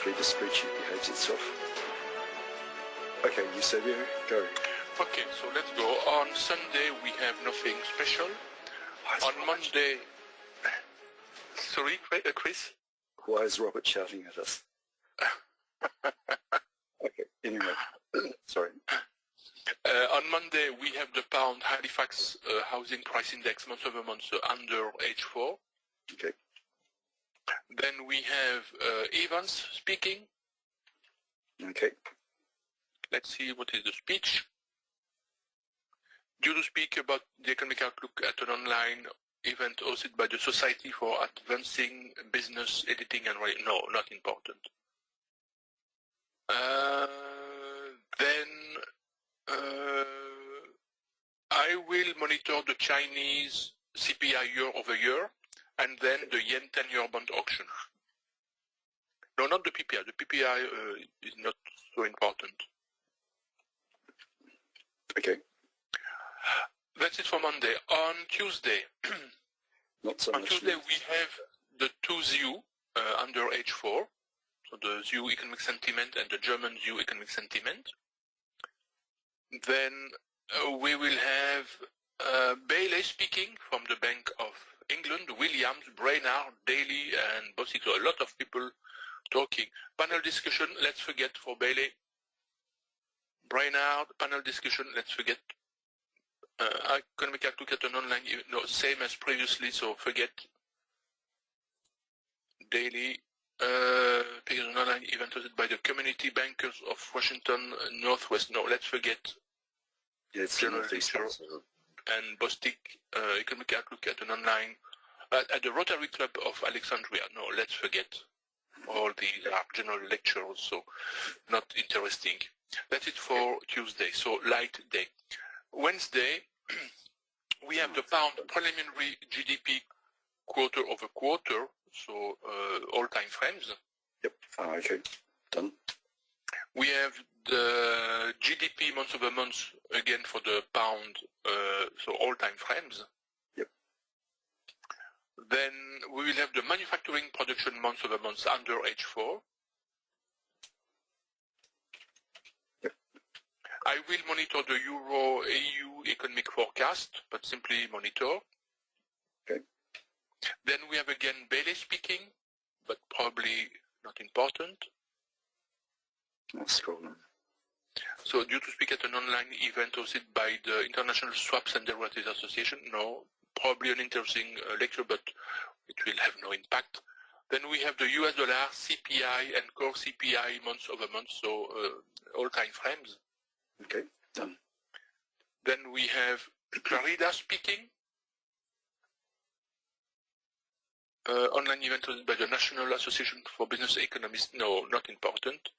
hopefully the spreadsheet behaves itself. Okay, Eusebio, go. Okay, so let's go. On Sunday we have nothing special. On Monday... Sorry, Chris? Why is Robert shouting at us? Okay, anyway, sorry. On Monday we have the pound Halifax housing price index month-over-month under H4. Okay. Then we have Evans speaking. Okay. Let's see what is the speech. Due to speak about the economic outlook at an online event hosted by the Society for Advancing Business Editing and Writing. No, not important. Then I will monitor the Chinese CPI year over year and then the yen 10-year bond auction. No, not the PPI. The PPI is not so important. Okay. That's it for Monday. On Tuesday, Not so on much. Tuesday we have the two ZU under H4, so the ZU economic sentiment and the German ZU economic sentiment. Then we will have Bailey speaking from the Bank of England, Williams, Brainard, Daly, and Bosick. So a lot of people talking. Panel discussion, let's forget for Bailey. Brainard, panel discussion, let's forget. Economic outlook at an online, no, same as previously, so forget. Daily, an online event hosted by the community bankers of Washington Northwest. No, let's forget. Yeah, it's General lecture and Bostic, economic outlook at an online, at the Rotary Club of Alexandria. No, let's forget. All these are general lectures, so not interesting. That's it for Tuesday, so light day. Wednesday, we have the pound preliminary GDP quarter over quarter, so all time frames. Yep. Okay. Done. We have the GDP month over month again for the pound, so all time frames. Yep. Then we will have the manufacturing production month over month under H4. I will monitor the Euro-EU economic forecast, but simply monitor. Okay. Then we have again Bailey speaking, but probably not important. I'll scroll on. So due to speak at an online event hosted by the International Swaps and Derivatives Association, no, probably an interesting lecture, but it will have no impact. Then we have the US dollar, CPI, and core CPI month over month, so all time frames. Okay, done. Then we have Clarida speaking. Online event hosted by the National Association for Business Economists. No, not important.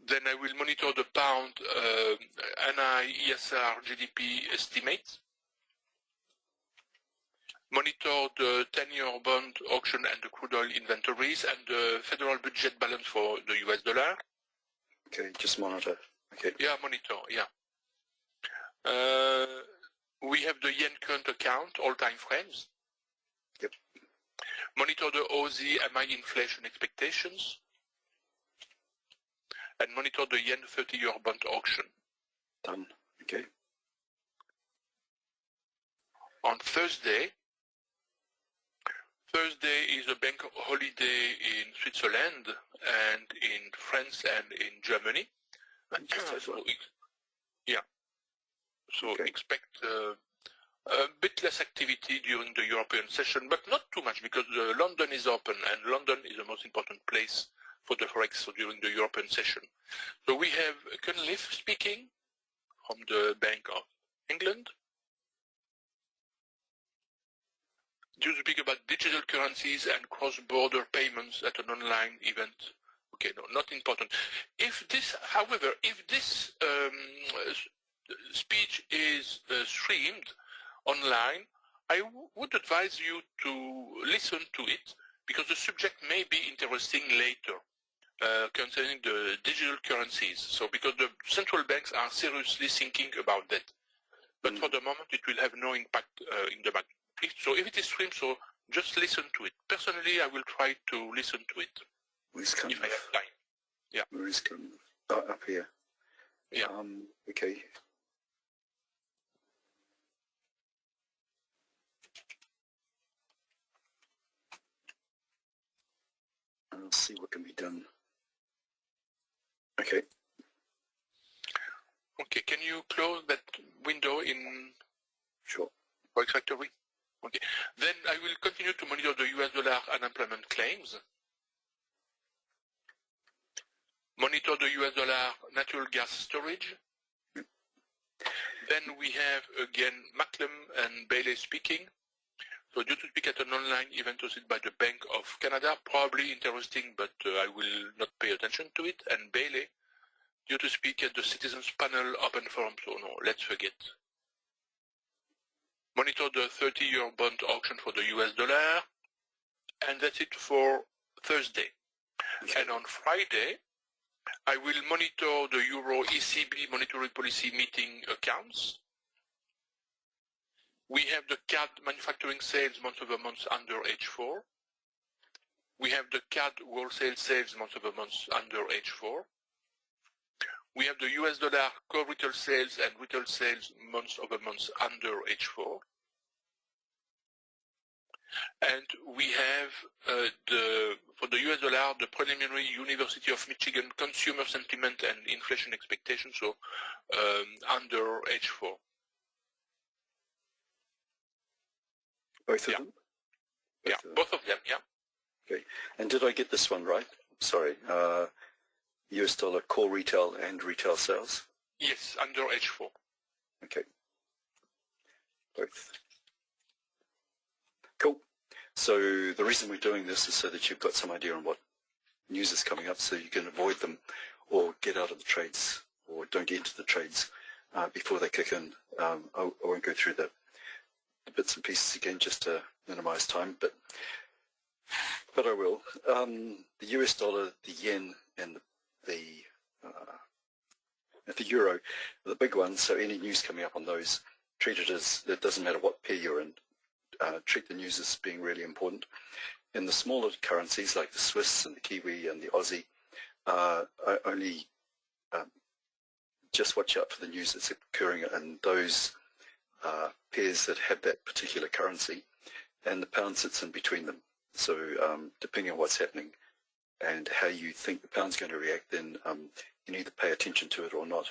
Then I will monitor the pound NI ESR GDP estimates. Monitor the 10-year bond auction and the crude oil inventories and the federal budget balance for the US dollar. Okay, just monitor. Okay. Yeah, monitor, yeah. We have the yen current account, all time frames. Yep. Monitor the Aussie MI inflation expectations. And monitor the yen 30-year bond auction. Done. Okay. On Thursday is a bank holiday in Switzerland and in France and in Germany. So okay. Expect a bit less activity during the European session, but not too much because London is open and London is the most important place for the Forex during the European session. So we have Cunliffe speaking from the Bank of England. Do speak about digital currencies and cross-border payments at an online event. Okay, no, not important. If this, however, if this speech is streamed online, I would advise you to listen to it because the subject may be interesting later concerning the digital currencies. So because the central banks are seriously thinking about that. But for the moment, it will have no impact in the market. So if it is streamed, so just listen to it. Personally, I will try to listen to it. Where's kind if I have time. Yeah. Where is kind up here? Yeah. Okay. I'll see what can be done. Okay. Okay, can you close that window in Sure. Forex Factory? Okay. Then I will continue to monitor the US dollar unemployment claims. Monitor the US dollar natural gas storage. Then we have again Macklem and Bailey speaking. So due to speak at an online event hosted by the Bank of Canada, probably interesting, but I will not pay attention to it. And Bailey, due to speak at the Citizens Panel Open Forum. So no, let's forget. Monitor the 30-year bond auction for the US dollar. And that's it for Thursday. Okay. And on Friday, I will monitor the Euro ECB monetary policy meeting accounts. We have the CAD manufacturing sales month-over-month under H4. We have the CAD wholesale sales month-over-month under H4. We have the US dollar core retail sales and retail sales month-over-month under H4. And we have for the US dollar, the preliminary University of Michigan consumer sentiment and inflation expectations, so under H4. Both of them? Both of them, yeah. Okay. And did I get this one right? Sorry. US dollar core retail and retail sales? Yes, under H4. Okay. Both. Cool. So the reason we're doing this is so that you've got some idea on what news is coming up so you can avoid them or get out of the trades or don't get into the trades before they kick in. I won't go through the bits and pieces again just to minimize time, but I will. The US dollar, the yen, and the euro are the big ones, so any news coming up on those, treat it as, it doesn't matter what pair you're in, treat the news as being really important. In the smaller currencies like the Swiss and the Kiwi and the Aussie, only just watch out for the news that's occurring in those pairs that have that particular currency, and the pound sits in between them. So depending on what's happening and how you think the pound's going to react, then you can either pay attention to it or not.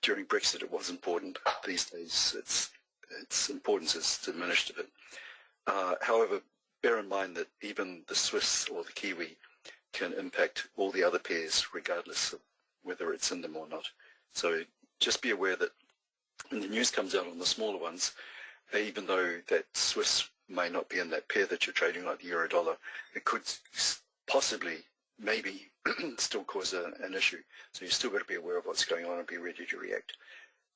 During Brexit, it was important. These days, its importance has diminished a bit. However, bear in mind that even the Swiss or the Kiwi can impact all the other pairs, regardless of whether it's in them or not. So just be aware that when the news comes out on the smaller ones, even though that Swiss may not be in that pair that you're trading, like the euro dollar, it could possibly, maybe, still cause an issue. So you've still got to be aware of what's going on and be ready to react.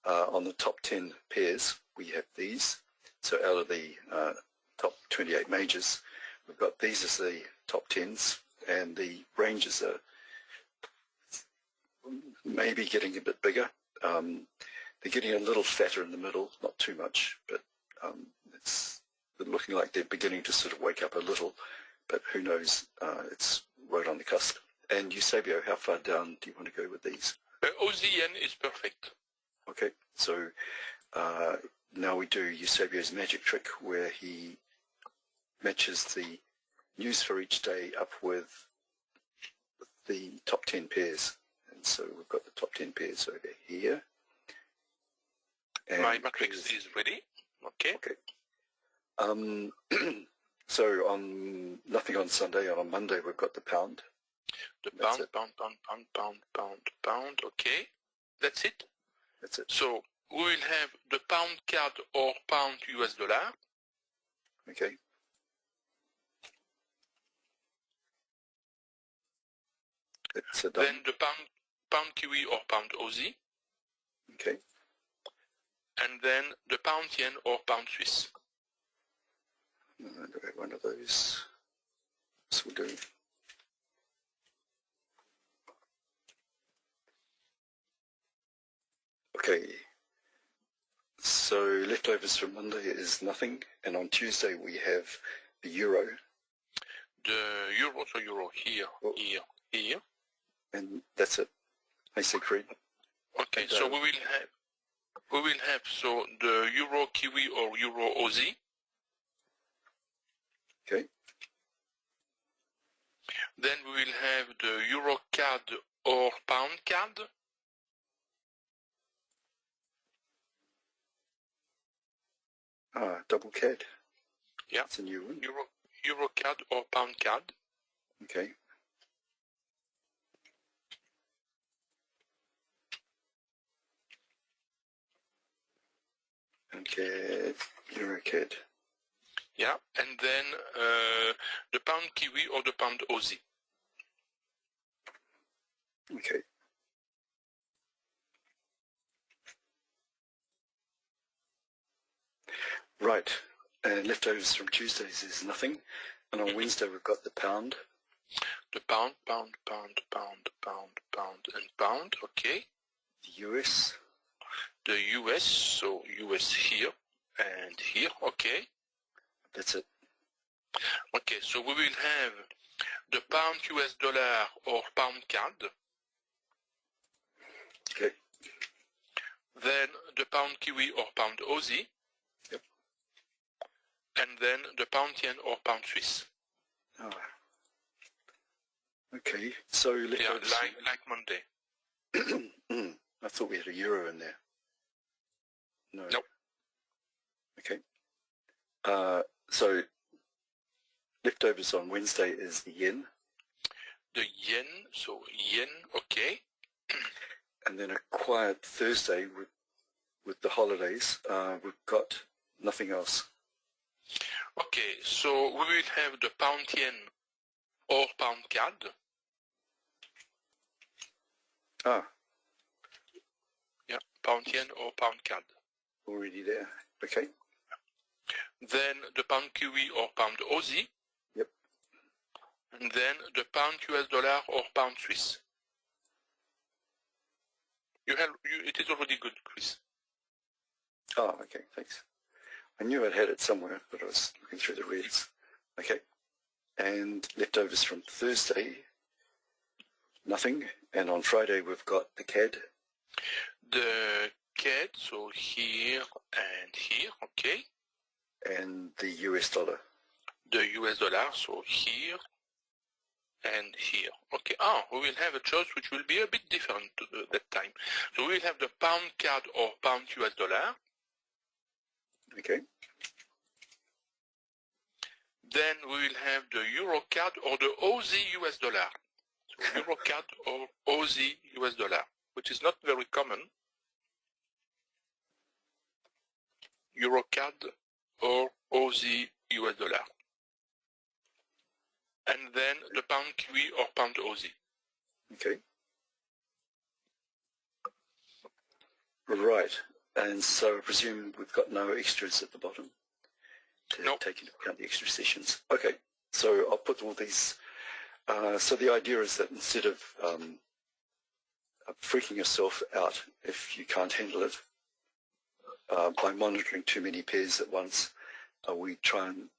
On the top 10 pairs, we have these. So out of the top 28 majors, we've got these as the top 10s, and the ranges are maybe getting a bit bigger. They're getting a little fatter in the middle, not too much, but it's looking like they're beginning to sort of wake up a little, but who knows, it's right on the cusp. And Eusebio, how far down do you want to go with these? Aussie yen is perfect. Okay, so now we do Eusebio's magic trick where he matches the news for each day up with the top 10 pairs. And so we've got the top 10 pairs over here. And my matrix is ready. Okay. So on nothing on Sunday, and on Monday we've got the pound. The pound. Okay. That's it? That's it. So we will have the pound CAD or pound US dollar. Okay. It's done. Then the pound Kiwi or pound Aussie. Okay. And then the pound yen or pound Swiss. Do I have one of those? This will do. Okay. So leftovers from Monday is nothing, and on Tuesday we have the euro. The euro, so euro here, here. And that's it. I say Creed. Okay, and, so we will have so the euro kiwi or euro Aussie. Okay. Then we will have the euro CAD or pound CAD. Double CAD. Yeah. It's a new one. Euro CAD or pound CAD. Okay. Pound CAD, Euro CAD. Yeah, and then the pound kiwi or the pound Aussie. Okay. Right. And leftovers from Tuesdays is nothing. And on Wednesday we've got the pound. The pound, and pound, okay. The US. The US, so US here and here, okay. That's it. Okay, so we will have the pound US dollar or pound CAD. Okay. Then the pound kiwi or pound Aussie. Yep. And then the pound yen or pound Swiss. Oh. Okay, so leftovers. Yeah, like Monday. I thought we had a euro in there. No. Nope. Okay. So leftovers on Wednesday is the yen. The yen, so yen, okay. And then a quiet Thursday with the holidays. We've got nothing else. Okay, so we will have the pound yen or pound CAD. Yeah, pound yen or pound CAD. Already there. Okay. Then the pound kiwi or pound Aussie. Yep. And then the pound US dollar or pound Swiss. It is already good, Chris. Oh, okay, thanks. I knew I'd had it somewhere, but I was looking through the reads. Okay. And leftovers from Thursday, nothing. And on Friday we've got the CAD. The CAD, so here and here, okay. And the US dollar. The US dollar, so here and here. Okay, we will have a choice which will be a bit different that time. So we will have the pound CAD or pound US dollar. Okay. Then we will have the Euro CAD or the Aussie US dollar. So Euro CAD or Aussie US dollar, which is not very common. Euro CAD or Aussie US dollar. And then the pound kiwi or pound Aussie. Okay. Right. And so I presume we've got no extras at the bottom to take into account the extra sessions. Okay. So I'll put all these. So the idea is that instead of freaking yourself out if you can't handle it by monitoring too many pairs at once, we try and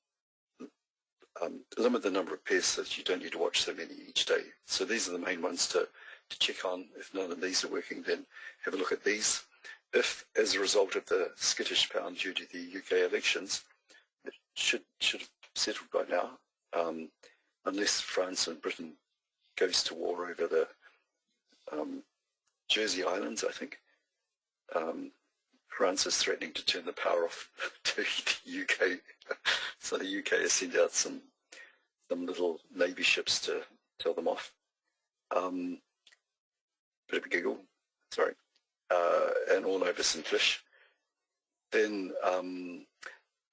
limit the number of pairs so that you don't need to watch so many each day. So these are the main ones to check on. If none of these are working, then have a look at these. If, as a result of the skittish pound due to the UK elections, it should have settled by now, unless France and Britain goes to war over the Jersey Islands, I think. France is threatening to turn the power off to the UK. So the UK has sent out some little navy ships to tell them off. Bit of a giggle, sorry. And all over some fish. Then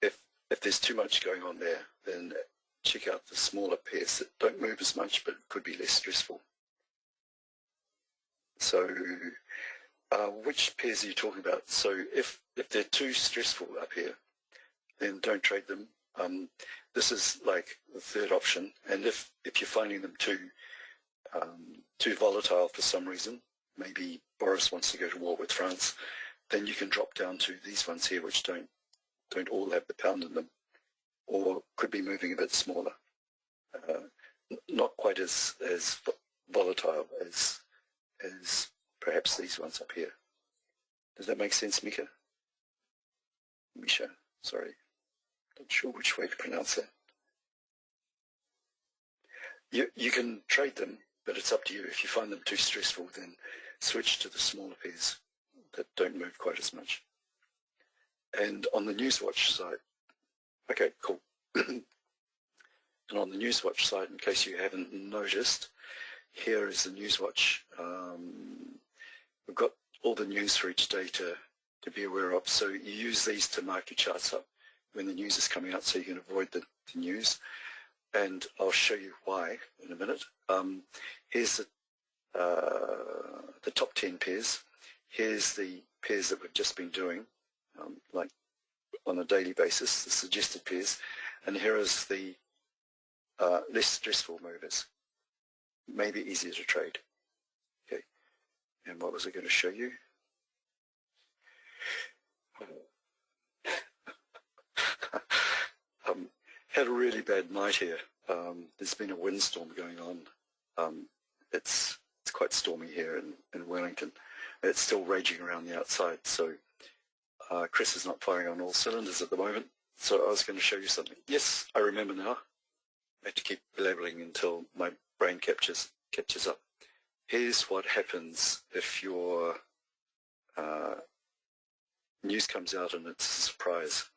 if there's too much going on there, then check out the smaller pairs that don't move as much but could be less stressful. So which pairs are you talking about? So if they're too stressful up here, then don't trade them. This is like the third option. And if you're finding them too volatile for some reason, maybe Boris wants to go to war with France, then you can drop down to these ones here, which don't all have the pound in them, or could be moving a bit smaller. not quite as volatile as perhaps these ones up here. Does that make sense, Mika? Misha, sorry. Not sure which way to pronounce that. You can trade them, but it's up to you. If you find them too stressful, then switch to the smaller pairs that don't move quite as much. And on the NewsWatch site, okay, cool. And on the NewsWatch site, in case you haven't noticed, here is the NewsWatch. We've got all the news for each day to be aware of. So you use these to mark your charts up when the news is coming out so you can avoid the news. And I'll show you why in a minute. Here's the top 10 pairs. Here's the pairs that we've just been doing, like on a daily basis, the suggested pairs. And here is the less stressful movers, maybe easier to trade. Okay, and what was I going to show you? Had a really bad night here. There's been a windstorm going on. It's quite stormy here in Wellington. It's still raging around the outside, so Chris is not firing on all cylinders at the moment. So I was going to show you something. Yes, I remember now. I have to keep belaboring until my brain catches up. Here's what happens if your news comes out and it's a surprise.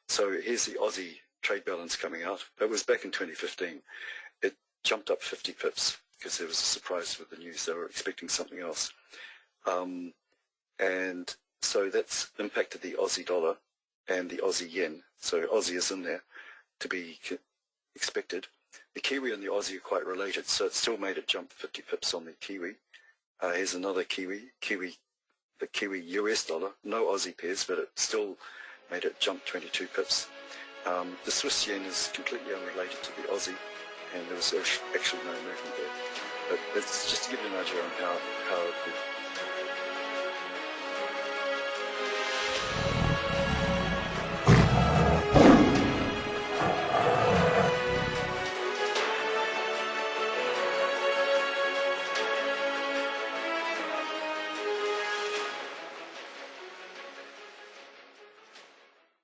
So here's the Aussie trade balance coming out. That was back in 2015. It jumped up 50 pips because there was a surprise with the news. They were expecting something else. And so that's impacted the Aussie dollar and the Aussie yen. So Aussie is in there to be expected. The Kiwi and the Aussie are quite related, so it still made it jump 50 pips on the Kiwi. Here's another Kiwi, the Kiwi US dollar, no Aussie pairs, but it still made it jump 22 pips. The Swiss yen is completely unrelated to the Aussie, and there was actually no movement there. But it's just to give you an idea on how